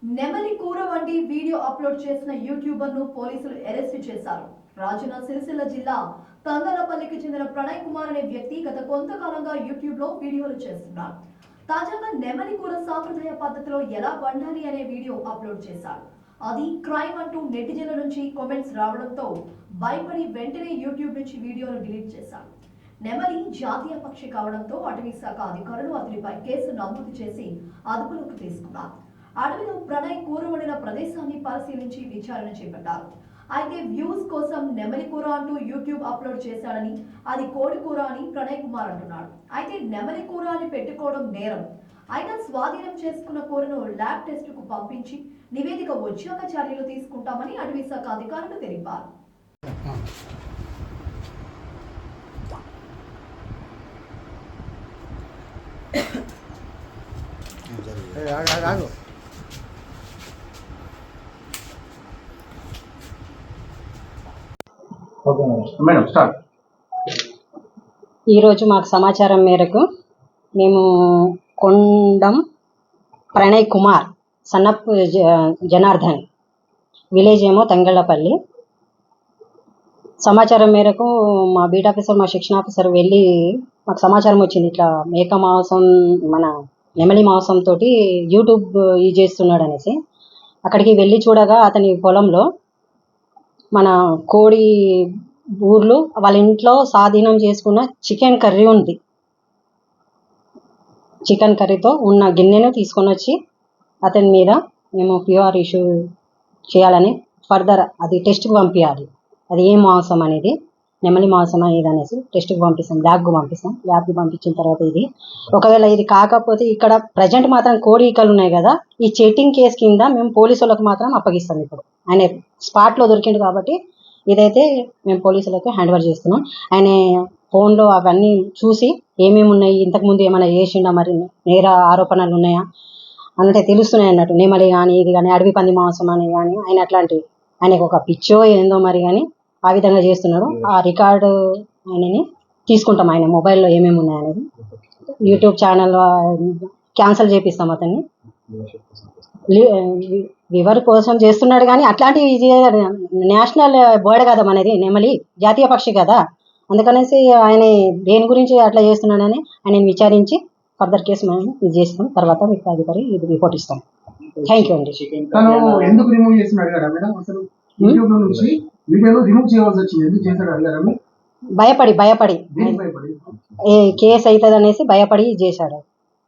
నెమలి కూర వంటి వీడియో అప్లోడ్ చేసిన యూట్యూబర్ ను పోలీసులు అరెస్ట్ చేశారు. రాజన్న సిరిసిల్ల జిల్లా తంగలపల్లికి చెందిన ప్రణయ్ కుమార్ అనే వ్యక్తి గత కొంతకాలంగా యూట్యూబ్ లో వీడియోలు చేస్తున్నారు. తాజాగా నెమలి కూర సాంప్రదాయ పద్ధతిలో ఎలా వండాలి అనే వీడియో అప్లోడ్ చేశారు. అది క్రైమ్ అంటూ నెటిజన్ల నుంచి కామెంట్స్ రావడంతో భయపడి వెంటనే యూట్యూబ్ నుంచి వీడియోను డిలీట్ చేశారు. నెమలి జాతీయ పక్షి కావడంతో అటవీ శాఖ అధికారులు అతనిపై కేసు నమోదు చేసి అదుపులోకి తీసుకున్నారు. అడవిలో ప్రణయ్ కూర వండిన ప్రదేశాన్ని పరిశీలించి విచారణ చేపట్టారు. అయితే వ్యూస్ కోసం నెమలి కూర అంటూ యూట్యూబ్ అప్లోడ్ చేశాడని, అది కోడి కూర అని ప్రణయ్ కుమార్ అంటున్నాడు. అయితే నెమలి కూర అని పెట్టుకోవడం నేరం. అయినా స్వాధీనం చేసుకున్న కూరను ల్యాబ్ టెస్ట్ కు పంపించి నివేదిక వచ్చాక చర్యలు తీసుకుంటామని అటవీ శాఖ అధికారులు తెలిపారు. ఈరోజు మాకు సమాచారం మేరకు మేము కొండం ప్రణయ్ కుమార్ సన్నప్ జనార్దన్ విలేజ్ ఏమో తంగళ్ళపల్లి. సమాచారం మేరకు మా బీట్ ఆఫీసర్, మా శిక్షణ ఆఫీసర్ వెళ్ళి మాకు సమాచారం వచ్చింది, ఇట్లా మేక మాంసం, మన నెమలి మాంసంతో యూట్యూబ్ చేస్తున్నాడు అనేసి. అక్కడికి వెళ్ళి చూడగా అతని పొలంలో మన కోడి ఊర్లు వాళ్ళ ఇంట్లో స్వాధీనం చేసుకున్న చికెన్ కర్రీ ఉంది. చికెన్ కర్రీతో ఉన్న గిన్నెను తీసుకొని వచ్చి అతని మీద మేము ప్యూఆర్ ఇష్యూ చేయాలని, ఫర్దర్ అది టెస్ట్కి పంపించాలి, అది ఏ మాంసం అనేది, నెమలి మాంసం అనేది అనేసి టెస్ట్కి పంపిస్తాం, ల్యాబ్కి పంపించిన తర్వాత ఇది ఒకవేళ ఇది కాకపోతే ఇక్కడ ప్రజెంట్ మాత్రం కోడి ఈకలు ఉన్నాయి కదా, ఈ చీటింగ్ కేసు కింద మేము పోలీసులకు మాత్రం అప్పగిస్తాం. ఇప్పుడు ఆయన స్పాట్లో దొరికిండు కాబట్టి ఇదైతే మేము పోలీసులకు హ్యాండ్ ఓవర్ చేస్తున్నాం. ఆయన ఫోన్లో అవన్నీ చూసి ఏమేమి ఉన్నాయి, ఇంతకుముందు ఏమైనా చేసిండా, మరి నేర ఆరోపణలు ఉన్నాయా అంటే తెలుస్తున్నాయి అన్నట్టు. నెమలి కానీ ఇది కానీ అడవి పంది మాంసం అని కానీ ఆయన అట్లాంటివి, ఆయనకు ఒక పిచ్చో ఏందో మరి కానీ ఆ విధంగా చేస్తున్నాడు. ఆ రికార్డు ఆయనని తీసుకుంటాం, ఆయన మొబైల్లో ఏమేమి ఉన్నాయనేది. యూట్యూబ్ ఛానల్ క్యాన్సిల్ చేపిస్తాం అతన్ని. వివర్ కోసం చేస్తున్నాడు కానీ అట్లాంటివి నేషనల్ బర్డ్ కదా మనది, నెమలి జాతీయ పక్షి కదా, అందుకనేసి ఆయన దేని గురించి అట్లా చేస్తున్నాడని ఆయన విచారించి ఫర్దర్ కేసు మనం ఇది చేస్తాం. తర్వాత మీకు అధికారి ఇది రిపోర్ట్ ఇస్తాం. థ్యాంక్ యూ అండి. భయపడి కేసు అవుతుంది అనేసి భయపడి చేశాడు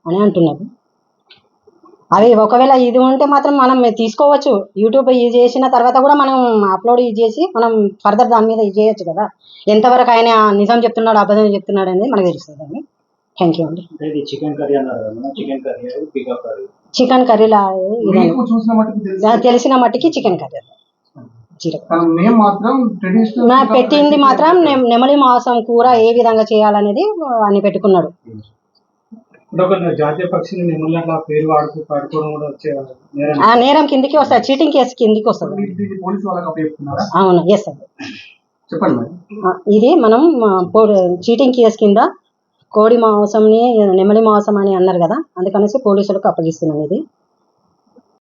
అని అంటున్నారు. అవి ఒకవేళ ఇది ఉంటే మాత్రం మనం తీసుకోవచ్చు. యూట్యూబ్ ఇది చేసిన తర్వాత కూడా మనం అప్లోడ్ ఇది చేసి మనం ఫర్దర్ దాని మీద ఇది చేయొచ్చు కదా. ఎంతవరకు ఆయన నిజం చెప్తున్నాడు అబద్ధం చెప్తున్నాడు అనేది మనకు తెలుస్తుంది. థ్యాంక్ యూ అండి. చికెన్ కర్రీలా తెలిసిన మట్టికి చికెన్ కర్రీ పెట్టింది మాత్రం నెమలి మాంసం కూర ఏ విధంగా చేయాలనేది అని పెట్టుకున్నాడు. నేరం కిందికి వస్తుంది, చీటింగ్ కేసు కిందికి వస్తుంది. అవును, ఎస్ సార్. ఇది మనం చీటింగ్ కేసు కింద కోడి మాంసంని నెమలి మాంసం అని అన్నారు కదా, అందుకనేసి పోలీసులకు అప్పగిస్తున్నాం ఇది.